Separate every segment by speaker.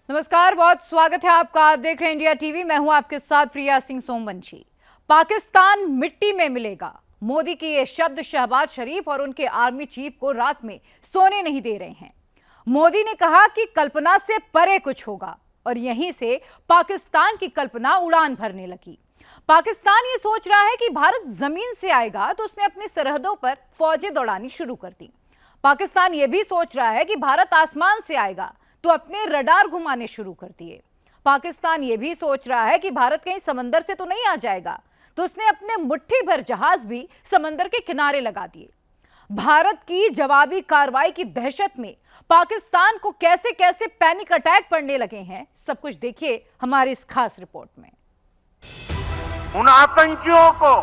Speaker 1: नमस्कार, बहुत स्वागत है आपका। आप देख रहे हैं इंडिया टीवी। मैं हूं आपके साथ प्रिया सिंह सोमवंशी। पाकिस्तान मिट्टी में मिलेगा, मोदी के ये शब्द शहबाज शरीफ और उनके आर्मी चीफ को रात में सोने नहीं दे रहे हैं। मोदी ने कहा कि कल्पना से परे कुछ होगा और यहीं से पाकिस्तान की कल्पना उड़ान भरने लगी। पाकिस्तान ये सोच रहा है कि भारत जमीन से आएगा तो उसने अपनी सरहदों पर फौजें दौड़ानी शुरू कर दी। पाकिस्तान ये भी सोच रहा है कि भारत आसमान से आएगा तो अपने रडार घुमाने शुरू कर दिए। पाकिस्तान यह भी सोच रहा है कि भारत कहीं समंदर से तो नहीं आ जाएगा, तो उसने अपने मुट्ठी भर जहाज भी समंदर के किनारे लगा दिए। भारत की जवाबी कार्रवाई की दहशत में पाकिस्तान को कैसे कैसे पैनिक अटैक पड़ने लगे हैं, सब कुछ देखिए हमारी इस खास रिपोर्ट में।
Speaker 2: उन आतंकियों को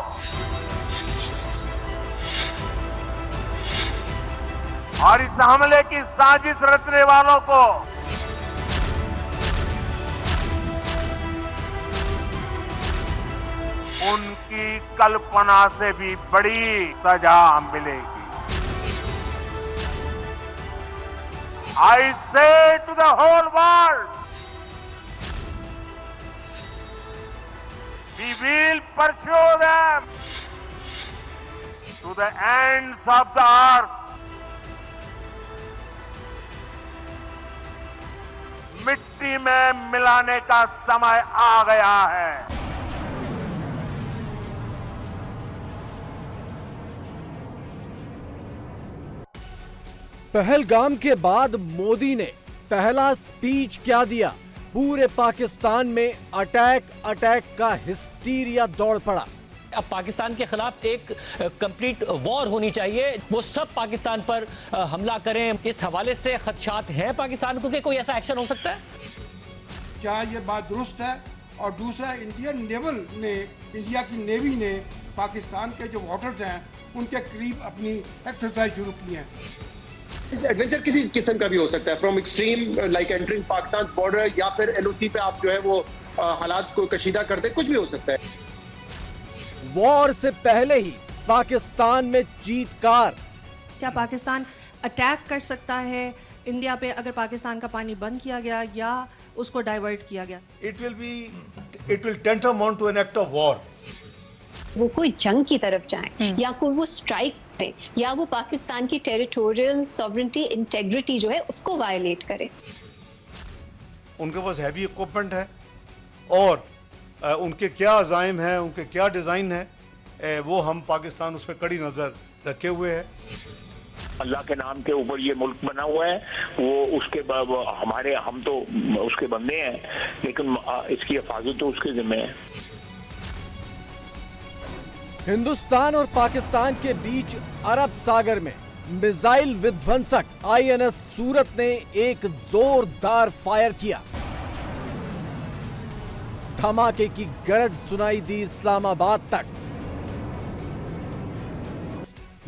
Speaker 2: और इस हमले की साजिश रचने वालों को उनकी कल्पना से भी बड़ी सजा मिलेगी। I say to the whole world, we will pursue them to the ends of the earth. मिट्टी में मिलाने का समय आ गया है।
Speaker 3: पहलगाम के बाद मोदी ने पहला स्पीच क्या दिया? पूरे पाकिस्तान में अटैक का हिस्टीरिया दौड़ पड़ा।
Speaker 4: अब पाकिस्तान के खिलाफ एक कंप्लीट वॉर होनी चाहिए, वो सब पाकिस्तान पर हमला करें। इस हवाले से खदशात हैं पाकिस्तान को कि कोई ऐसा एक्शन हो सकता है?
Speaker 5: क्या ये बात दुरुस्त है? और दूसरा, इंडिया की नेवी ने पाकिस्तान के जो वाटर्स हैं उनके करीब अपनी एक्सरसाइज शुरू की है।
Speaker 6: एडवेंचर किसी किस्म का भी हो सकता है, from extreme like entering Pakistan border, या फिर एलओसी पे आप जो है वो हालात को कशीदा कर दे, कुछ भी हो सकता है।
Speaker 3: वॉर से पहले ही पाकिस्तान में चीत्कार।
Speaker 7: क्या पाकिस्तान अटैक कर सकता है इंडिया पे अगर पाकिस्तान का पानी बंद किया गया या उसको डाइवर्ट किया गया?
Speaker 8: it will tantamount to an act of war.
Speaker 9: वो कोई जंग की तरफ जाएं या कोई वो स्ट्राइक करें या वो पाकिस्तान की टेरिटोरियल सॉवरेनिटी इंटेग्रिटी जो है उसको वायलेट करें।
Speaker 8: उनके पास हैवी इक्विपमेंट है और उनके क्या अज़ाइम हैं, उनके क्या डिज़ाइन है, वो हम पाकिस्तान उस पर कड़ी नज़र रखे हुए हैं।
Speaker 2: अल्लाह के नाम के ऊपर ये मुल्क बना हुआ है, वो उसके हम तो उसके बंदे हैं, लेकिन इसकी हिफाजत तो उसके जिम्मे है।
Speaker 3: हिंदुस्तान और पाकिस्तान के बीच अरब सागर में मिसाइल विध्वंसक आईएनएस सूरत ने एक जोरदार फायर किया। धमाके की गरज सुनाई दी इस्लामाबाद तक।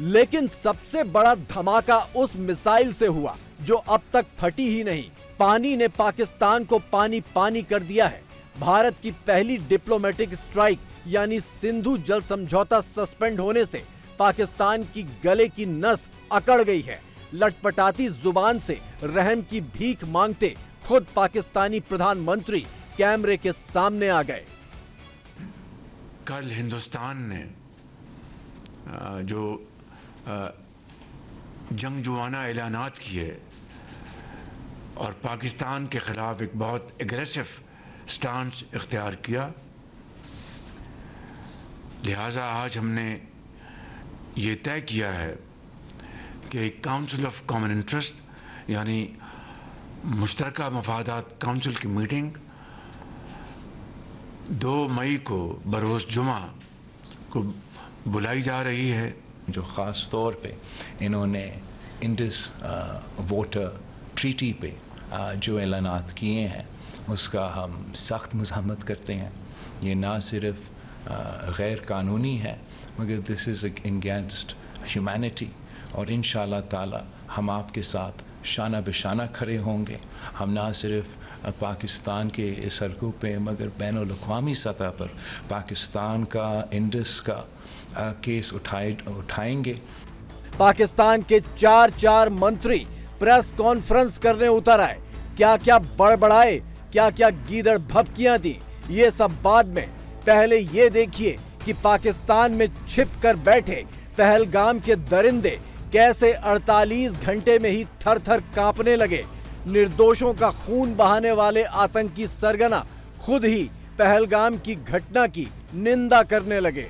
Speaker 3: लेकिन सबसे बड़ा धमाका उस मिसाइल से हुआ जो अब तक फटी ही नहीं। पानी ने पाकिस्तान को पानी पानी कर दिया है। भारत की पहली डिप्लोमेटिक स्ट्राइक यानी सिंधु जल समझौता सस्पेंड होने से पाकिस्तान की गले की नस अकड़ गई है। लटपटाती जुबान से रहम की भीख मांगते खुद पाकिस्तानी प्रधानमंत्री कैमरे के सामने आ गए।
Speaker 10: कल हिंदुस्तान ने जो जंगजुआना ऐलानात किए और पाकिस्तान के खिलाफ एक बहुत एग्रेसिव स्टांस इख्तियार किया, लिहाजा आज हमने ये तय किया है कि काउंसिल ऑफ कॉमन इंटरेस्ट यानी मुश्तरका मफादात काउंसिल की मीटिंग 2 मई को बरोज़ जुमा को बुलाई जा रही है।
Speaker 11: जो ख़ास तौर पे इन्होंने इंडस वाटर ट्रीटी पे जो ऐलानात किए हैं उसका हम सख्त मज़म्मत करते हैं। ये ना सिर्फ गैर कानूनी है मगर दिस इज़ अगेंस्ट ह्यूमैनिटी, और इंशाअल्लाह ताला हम आपके साथ शाना बेशाना खड़े होंगे। हम ना सिर्फ पाकिस्तान के इस सड़कों पे मगर बैनुल-अक़वामी सतह पर पाकिस्तान का इंडस का केस उठाएंगे।
Speaker 3: पाकिस्तान के 4 मंत्री प्रेस कॉन्फ्रेंस करने उतर आए। क्या क्या बड़बड़ाए, क्या क्या गीदड़ भभकियां दी, ये सब बाद में। पहले ये देखिए कि पाकिस्तान में छिप कर बैठे पहलगाम के दरिंदे कैसे 48 घंटे में ही थर थर कांपने लगे। निर्दोषों का खून बहाने वाले आतंकी सरगना खुद ही पहलगाम की घटना की निंदा करने लगे।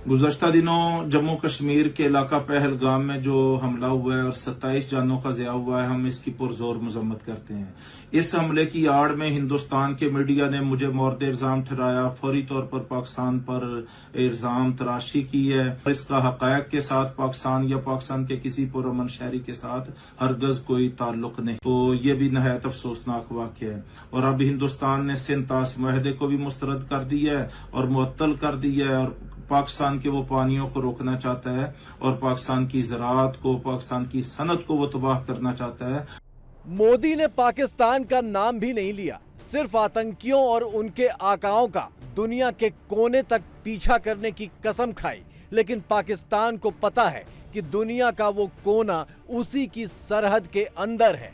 Speaker 12: गुज़श्ता दिनों जम्मू कश्मीर के इलाका पहलगाम में जो हमला हुआ है और 27 जानों का ज़िया हुआ है, हम इसकी पुरजोर मजम्मत करते हैं। इस हमले की आड़ में हिंदुस्तान के मीडिया ने मुझे मोर्द इल्जाम ठहराया, फौरी तौर पर पाकिस्तान पर इल्जाम तराशी की है। इसका हक़ायक़ के साथ पाकिस्तान या पाकिस्तान के किसी पुरअमन शहरी के साथ हरगज कोई ताल्लुक नहीं। तो ये भी नहायत अफसोसनाक वाक़या है। और अब हिंदुस्तान ने सिंतास मुआहदे को भी मुस्तरद कर दिया है और मुअत्तल कर दिया है और पाकिस्तान के वो पानियों को रोकना चाहता है और पाकिस्तान की ज़राअत को, पाकिस्तान की सनत को वो तबाह करना चाहता है।
Speaker 3: मोदी ने पाकिस्तान का नाम भी नहीं लिया, सिर्फ आतंकियों और उनके आकाओं का दुनिया के कोने तक पीछा करने की कसम खाई। लेकिन पाकिस्तान को पता है कि दुनिया का वो कोना उसी की सरहद के अंदर है।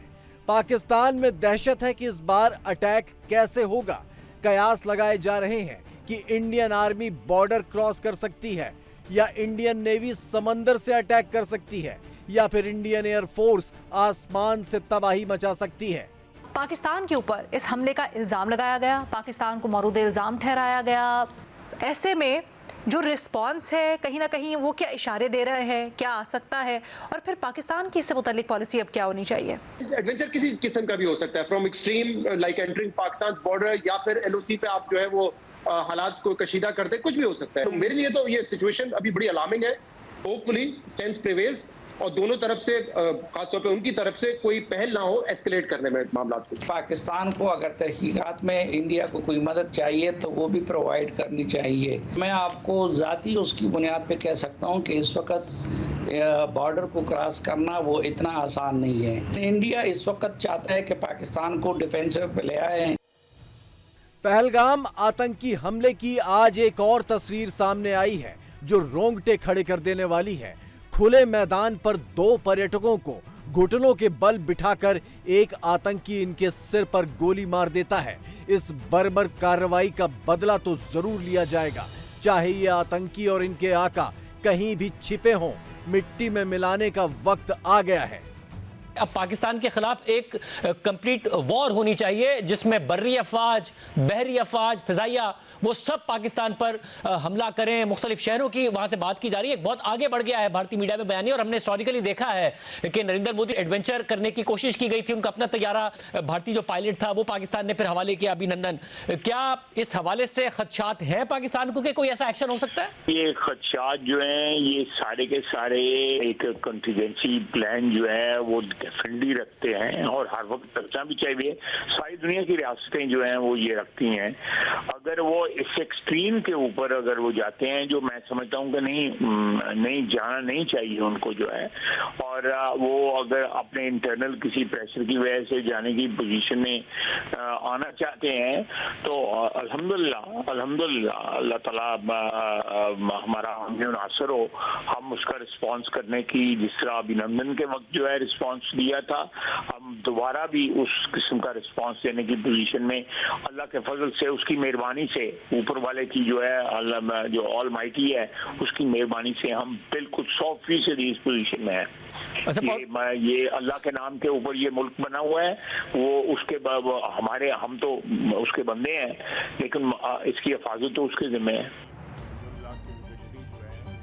Speaker 3: पाकिस्तान में दहशत है कि इस बार अटैक कैसे होगा। कयास लगाए जा रहे हैं कि इंडियन आर्मी बॉर्डर क्रॉस कर सकती है, या इंडियन नेवी समंदर से अटैक कर सकती है, या फिर इंडियन एयर फोर्स आसमान से तबाही मचा सकती है।
Speaker 13: पाकिस्तान के ऊपर इस हमले का इल्जाम लगाया गया, पाकिस्तान को मौरूद इल्जाम ठहराया गया। ऐसे में जो रिस्पांस है कहीं ना कहीं वो क्या इशारे दे रहे हैं, क्या आ सकता है, और फिर पाकिस्तान की इससे मुतालिक पॉलिसी अब क्या होनी चाहिए?
Speaker 6: एडवेंचर किसी किस्म का भी हो सकता है, from extreme like entering Pakistan border, या फिर LOC पे आप जो है वो हालात को कशीदा करते, कुछ भी हो सकता है। तो मेरे लिए तो ये सिचुएशन अभी बड़ी अलार्मिंग है। होपफुली सेंस प्रिवेल्स और दोनों तरफ से, खासतौर पे उनकी तरफ से कोई पहल ना हो एस्केलेट करने में मामला को।
Speaker 14: पाकिस्तान को अगर तहकीकात में इंडिया को कोई मदद चाहिए तो वो भी प्रोवाइड करनी चाहिए। मैं आपको ज़ाती उसकी बुनियाद पे कह सकता हूँ कि इस वक्त बॉर्डर को क्रॉस करना वो इतना आसान नहीं है। इंडिया इस वक्त चाहता है कि पाकिस्तान को डिफेंसिव पे ले आए।
Speaker 3: पहलगाम आतंकी हमले की आज एक और तस्वीर सामने आई है जो रोंगटे खड़े कर देने वाली है। खुले मैदान पर 2 पर्यटकों को घुटनों के बल बिठाकर एक आतंकी इनके सिर पर गोली मार देता है। इस बर्बर कार्रवाई का बदला तो जरूर लिया जाएगा, चाहे ये आतंकी और इनके आका कहीं भी छिपे हों। मिट्टी में मिलाने का वक्त आ गया है।
Speaker 4: अब पाकिस्तान के खिलाफ एक कंप्लीट वॉर होनी चाहिए जिसमें बर्री अफवाज, बहरी अफवाज, फिजाइया, वो सब पाकिस्तान पर हमला करें। मुख्तलिफ शहरों की वहां से बात की जा रही है। बहुत आगे बढ़ गया है भारतीय मीडिया में बयानी, और हमने हिस्टोरिकली देखा है कि नरेंद्र मोदी एडवेंचर करने की कोशिश की गई थी। उनका अपना तैयारा, भारतीय जो पायलट था वो पाकिस्तान ने फिर हवाले किया, अभिनंदन। क्या इस हवाले से खदशात हैं पाकिस्तान को कि कोई ऐसा एक्शन हो सकता है?
Speaker 2: ये खदशात जो हैं ये सारे के सारे एक कंटिजेंसी प्लान जो है वो डेफिनेटली रखते हैं, और हर वक्त रखना भी चाहिए। सारी दुनिया की रियासतें जो हैं वो ये रखती हैं। अगर वो इस एक्सट्रीम के ऊपर अगर वो जाते हैं, जो मैं समझता हूँ कि नहीं जाना नहीं चाहिए उनको जो है, और वो अगर अपने इंटरनल किसी प्रेशर की वजह से जाने की पोजीशन में आना चाहते हैं, तो अल्हम्दुलिल्लाह अल्लाह ताला हमारा नासर हो, हम उसका रिस्पॉन्स करने की, जिस तरह अभिनंदन के वक्त जो है रिस्पॉन्स दिया था, हम दोबारा भी उस किस्म का रिस्पांस देने की पोजीशन में अल्लाह के फजल से, उसकी मेहरबानी से, ऊपर वाले की जो है अल्लाह जो ऑल माइटी है उसकी मेहरबानी से हम बिल्कुल 100% इस पोजीशन में है। ये अल्लाह के नाम के ऊपर ये मुल्क बना हुआ है, वो उसके हम तो उसके बंदे हैं, लेकिन इसकी हिफाजत तो उसके जिम्मे है।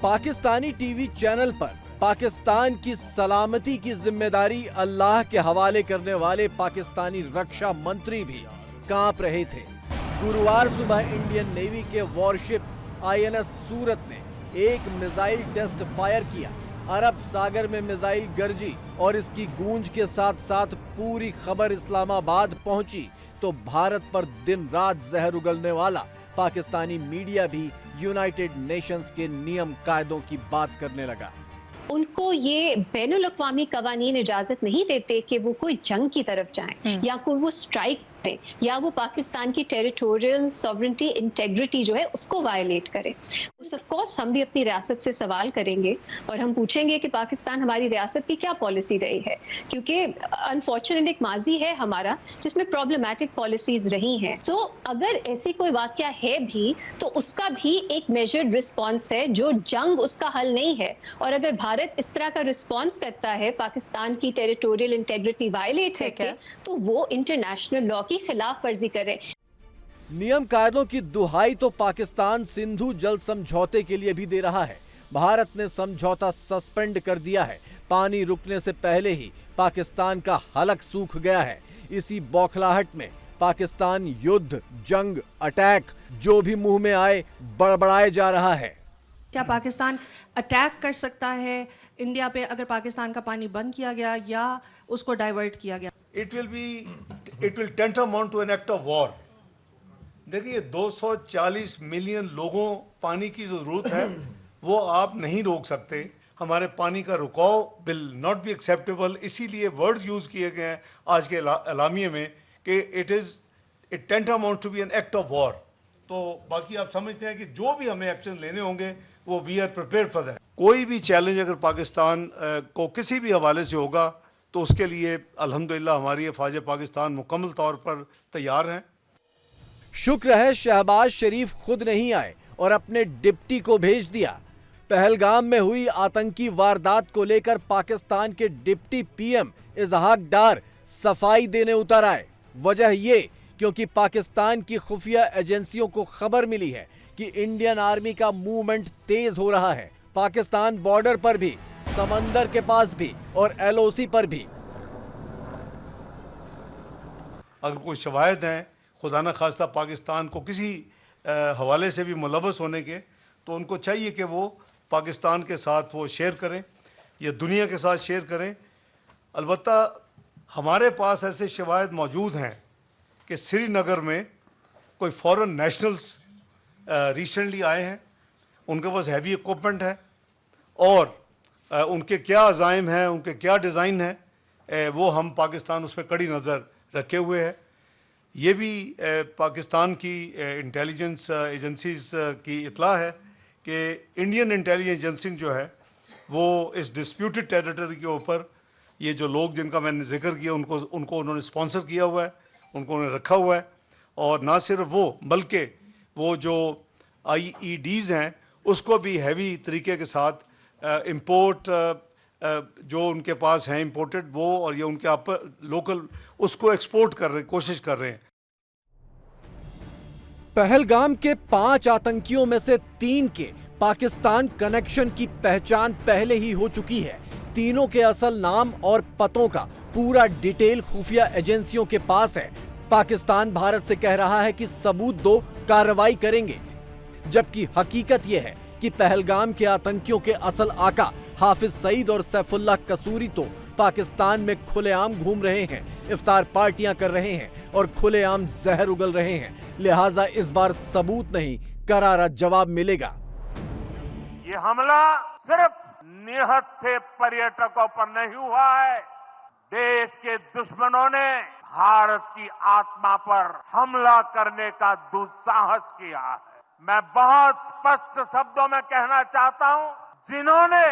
Speaker 3: पाकिस्तानी टीवी चैनल पर पाकिस्तान की सलामती की जिम्मेदारी अल्लाह के हवाले करने वाले पाकिस्तानी रक्षा मंत्री भी कांप रहे थे। गुरुवार सुबह इंडियन नेवी के वॉरशिप INS सूरत ने एक मिसाइल टेस्ट फायर किया। अरब सागर में मिसाइल गरजी और इसकी गूंज के साथ साथ पूरी खबर इस्लामाबाद पहुंची तो भारत पर दिन रात जहर उगलने वाला पाकिस्तानी मीडिया भी यूनाइटेड नेशंस के नियम कायदों की बात करने लगा।
Speaker 9: उनको ये बैनुल अक़वामी कवानीन इजाजत नहीं देते कि वो कोई जंग की तरफ जाएं या कोई वो स्ट्राइक या वो पाकिस्तान की टेरिटोरियल सॉवरेनिटी इंटेग्रिटी जो है उसको वायलेट करे। ऑफ कोर्स हम भी अपनी रियासत से सवाल करेंगे और हम पूछेंगे कि पाकिस्तान हमारी रियासत की क्या पॉलिसी रही है, क्योंकि अनफॉर्चुनेट एक माजी है हमारा जिसमें प्रॉब्लमैटिक पॉलिसीज रही हैं। सो अगर ऐसी कोई वाकया है भी तो उसका भी एक मेजर्ड रिस्पॉन्स है, जो जंग उसका हल नहीं है। और अगर भारत इस तरह का रिस्पॉन्स करता है पाकिस्तान की टेरिटोरियल इंटेग्रिटी वायलेट करके, तो वो इंटरनेशनल लॉ की खिलाफ वर्जी करे।
Speaker 3: नियम कायदों की दुहाई तो पाकिस्तान सिंधु जल समझौते के लिए भी दे रहा है। भारत ने समझौता सस्पेंड कर दिया है। पानी रुकने से पहले ही पाकिस्तान का हलक सूख गया है। इसी बौखलाहट में पाकिस्तान युद्ध, जंग, अटैक जो भी मुंह में आए बड़बड़ाए जा रहा है।
Speaker 7: क्या पाकिस्तान अटैक कर सकता है इंडिया पे अगर पाकिस्तान का पानी बंद किया गया या उसको डाइवर्ट किया गया?
Speaker 8: It will tantamount to an act of war। देखिए 240 मिलियन लोगों पानी की जो जरूरत है वो आप नहीं रोक सकते। हमारे पानी का रुकाव विल नॉट बी एक्सेप्टेबल। इसीलिए वर्ड्स यूज किए गए हैं आज के एलामिये में कि it tantamount to be an act of war। तो बाकी आप समझते हैं कि जो भी हमें एक्शन लेने होंगे वो we are prepared for that. कोई भी चैलेंज अगर पाकिस्तान को किसी भी हवाले से होगा तो उसके लिए अल्हम्दुलिल्लाह हमारी अफवाज पाकिस्तान मुकम्मल तौर पर तैयार हैं।
Speaker 3: शुक्र है शहबाज शरीफ खुद नहीं आए और अपने डिप्टी को भेज दिया। पहलगाम में हुई आतंकी वारदात को लेकर पाकिस्तान के डिप्टी पीएम इजहाक डार सफाई देने उतर आए। वजह ये क्योंकि पाकिस्तान की खुफिया एजेंसियों को खबर मिली है कि इंडियन आर्मी का मूवमेंट तेज हो रहा है। पाकिस्तान बॉर्डर पर भी, समंदर के पास भी और एलओसी पर भी।
Speaker 8: अगर कोई शवायद हैं खुदा न खास्ता पाकिस्तान को किसी हवाले से भी मुलव्वस होने के, तो उनको चाहिए कि वो पाकिस्तान के साथ वो शेयर करें या दुनिया के साथ शेयर करें। अलबत्ता हमारे पास ऐसे शवायद मौजूद हैं कि श्रीनगर में कोई फॉरेन नेशनल्स रिसेंटली आए हैं, उनके पास हैवी इक्विपमेंट है और उनके क्या अज़ाइम हैं, उनके क्या डिज़ाइन है, वो हम पाकिस्तान उस पर कड़ी नज़र रखे हुए है। ये भी पाकिस्तान की इंटेलिजेंस एजेंसीज की इतला है कि इंडियन इंटेलिजेंस एजेंसी जो है वो इस डिस्प्यूटेड टेरिटरी के ऊपर ये जो लोग जिनका मैंने जिक्र किया उनको उन्होंने स्पॉन्सर किया हुआ है, उनको उन्होंने रखा हुआ है। और ना सिर्फ वो बल्कि वो जो IEDs हैं उसको भी हैवी तरीके के साथ इंपोर्ट जो उनके पास हैं इंपोर्टेड वो और ये उनके आप लोकल उसको एक्सपोर्ट कर रहे कोशिश कर रहे हैं।
Speaker 3: पहलगाम के 5 आतंकियों में से 3 के पाकिस्तान कनेक्शन की पहचान पहले ही हो चुकी है। तीनों के असल नाम और पतों का पूरा डिटेल खुफिया एजेंसियों के पास है। पाकिस्तान भारत से कह रहा है कि सबूत दो, कार्रवाई करेंगे, जबकि हकीकत यह है कि पहलगाम के आतंकियों के असल आका हाफिज सईद और सैफुल्लाह कसूरी तो पाकिस्तान में खुलेआम घूम रहे हैं, इफ्तार पार्टियां कर रहे हैं और खुलेआम जहर उगल रहे हैं। लिहाजा इस बार सबूत नहीं, करारा जवाब मिलेगा।
Speaker 15: ये हमला सिर्फ निहत्थे पर्यटकों पर नहीं हुआ है, देश के दुश्मनों ने भारत की आत्मा पर हमला करने का दुस्साहस किया है। मैं बहुत स्पष्ट शब्दों में कहना चाहता हूं, जिन्होंने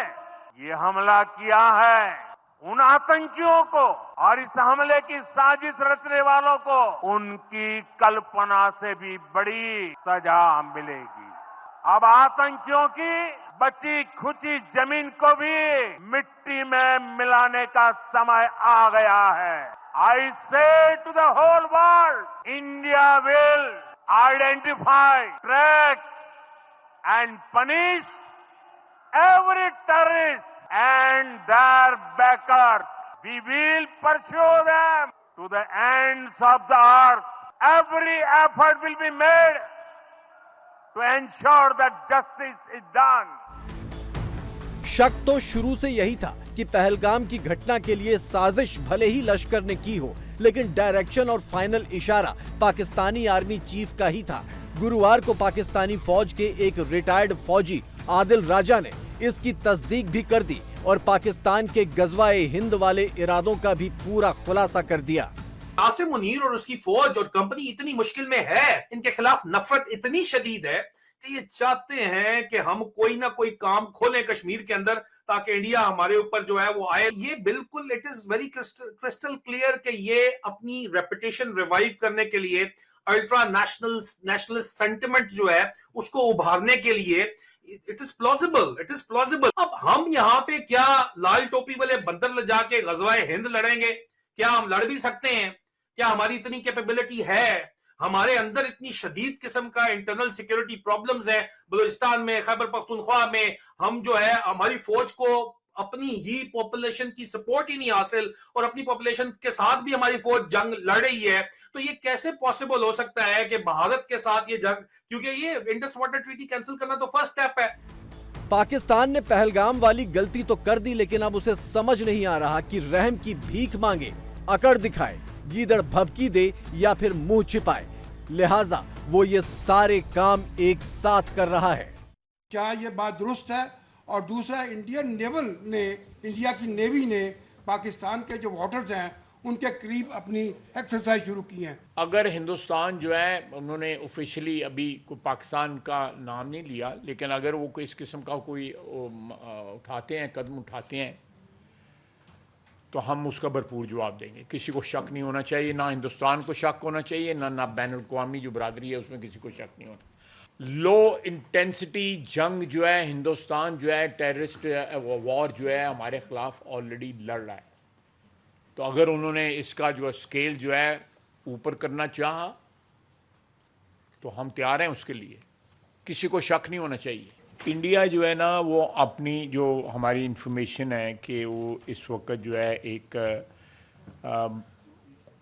Speaker 15: ये हमला किया है उन आतंकियों को और इस हमले की साजिश रचने वालों को उनकी कल्पना से भी बड़ी सजा मिलेगी। अब आतंकियों की बची खुची जमीन को भी मिट्टी में मिलाने का समय आ गया है। I say to the whole world, India will identify, track and punish every terrorist and their backers. We will pursue them to the ends of the earth. Every effort will be made to ensure that justice is done.
Speaker 3: शक तो शुरू से यही था कि पहलगाम की घटना के लिए साजिश भले ही लश्कर ने की हो, लेकिन डायरेक्शन और फाइनल इशारा पाकिस्तानी आर्मी चीफ का ही था। गुरुवार को पाकिस्तानी फौज के एक रिटायर्ड फौजी आदिल राजा ने इसकी तस्दीक भी कर दी और पाकिस्तान के गजवाए हिंद वाले इरादों का भी पूरा खुलासा कर दिया।
Speaker 16: आसिम मुनीर और उसकी फौज और कंपनी इतनी मुश्किल में है, इनके खिलाफ नफरत इतनी शदीद है कि ये चाहते हैं कि हम कोई ना कोई काम खोलें कश्मीर के अंदर ताकि इंडिया हमारे ऊपर जो है वो आए। ये बिल्कुल it is very crystal clear कि ये अपनी रेपुटेशन रिवाइव करने के लिए, अल्ट्रा नेशनलिस्ट सेंटिमेंट जो है उसको उभारने के लिए इट इज प्लॉजिबल। अब हम यहाँ पे क्या लाल टोपी वाले बंदर ले जाके गजवाए हिंद लड़ेंगे? क्या हम लड़ भी सकते हैं? क्या हमारी इतनी कैपेबिलिटी है? हमारे अंदर इतनी शदीद किस्म का इंटरनल सिक्योरिटी प्रॉब्लम्स है बलूचिस्तान में, खैबर पख्तूनख्वा में। हम जो है हमारी फौज को अपनी ही पॉपुलेशन की सपोर्ट ही नहीं हासिल और अपनी पॉपुलेशन के साथ भी हमारी फौज जंग लड़ रही है। तो ये कैसे पॉसिबल हो सकता है कि भारत के साथ ये जंग, क्योंकि ये इंडस वाटर ट्रीटी कैंसिल करना तो फर्स्ट स्टेप है।
Speaker 3: पाकिस्तान ने पहलगाम वाली गलती तो कर दी, लेकिन अब उसे समझ नहीं आ रहा कि रहम की भीख मांगे, अकड़ दिखाए, गीदड़ भभकी दे या फिर मुंह छिपाए। लिहाजा वो ये सारे काम एक साथ कर रहा है।
Speaker 5: क्या ये बात दुरुस्त है? और दूसरा, इंडिया की नेवी ने पाकिस्तान के जो वाटर्स हैं उनके करीब अपनी एक्सरसाइज शुरू की है।
Speaker 17: अगर हिंदुस्तान जो है, उन्होंने ऑफिशियली अभी कोई पाकिस्तान का नाम नहीं लिया, लेकिन अगर वो कोई इस किस्म का कोई उठाते हैं, कदम उठाते हैं, तो हम उसका भरपूर जवाब देंगे। किसी को शक नहीं होना चाहिए, ना हिंदुस्तान को शक होना चाहिए, ना बैनुल-अक़वामी जो बरादरी है उसमें किसी को शक नहीं होना। लो इंटेंसिटी जंग जो है हिंदुस्तान जो है टेररिस्ट वॉर जो है हमारे ख़िलाफ़ ऑलरेडी लड़ रहा है। तो अगर उन्होंने इसका जो स्केल जो है ऊपर करना चाहा तो हम तैयार हैं उसके लिए, किसी को शक नहीं होना चाहिए। इंडिया जो है ना, वो अपनी जो हमारी इंफॉर्मेशन है कि वो इस वक्त जो है एक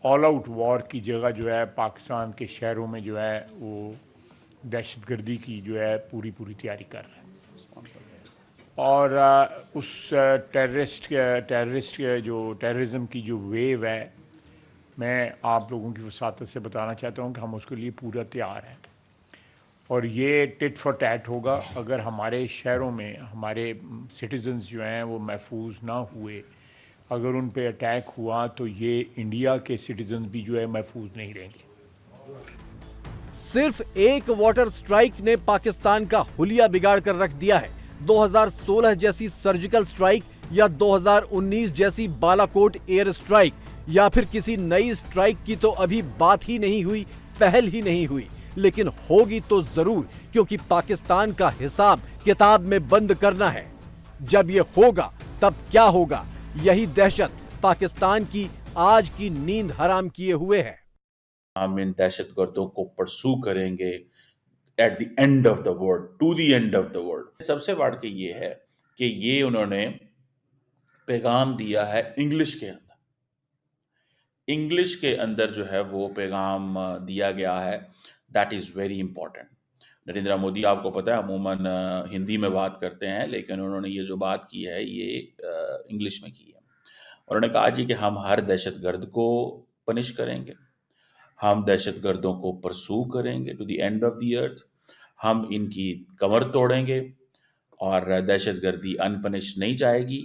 Speaker 17: ऑल आउट वॉर की जगह जो है पाकिस्तान के शहरों में जो है वो दहशतगर्दी की जो है पूरी तैयारी कर रहा है। और उस टेररिज्म की जो वेव है, मैं आप लोगों की वसातत से बताना चाहता हूँ कि हम उसके लिए पूरा तैयार हैं। और ये टिट फॉर टैट होगा अगर हमारे शहरों में हमारे सिटीजन्स जो हैं वो महफूज ना हुए, अगर उन पे अटैक हुआ तो ये इंडिया के सिटीजन्स भी जो है महफूज नहीं रहेंगे।
Speaker 3: सिर्फ एक वाटर स्ट्राइक ने पाकिस्तान का हुलिया बिगाड़ कर रख दिया है। 2016 जैसी सर्जिकल स्ट्राइक या 2019 जैसी बालाकोट एयर स्ट्राइक या फिर किसी नई स्ट्राइक की तो अभी बात ही नहीं हुई, पहल ही नहीं हुई, लेकिन होगी तो जरूर, क्योंकि पाकिस्तान का हिसाब किताब में बंद करना है। जब ये होगा तब क्या होगा, यही दहशत पाकिस्तान की आज की नींद हराम किए हुए है।
Speaker 18: हम इन दहशतगर्दों को परसू करेंगे at the end of the world, to the end of the world. सबसे बढ़ के ये है कि ये उन्होंने पैगाम दिया है इंग्लिश के अंदर। इंग्लिश के अंदर जो है वो पैगाम दिया गया है, that is very important. Narendra Modi, आपको पता है, अमूमन हिंदी में बात करते हैं, लेकिन उन्होंने ये जो बात की है ये इंग्लिश में की है। उन्होंने कहा जी कि हम हर दहशतगर्द को पनिश करेंगे, हम दहशतगर्दों को परसू करेंगे to the end of the earth, हम इनकी कमर तोड़ेंगे और दहशतगर्दी अनपनिश नहीं जाएगी।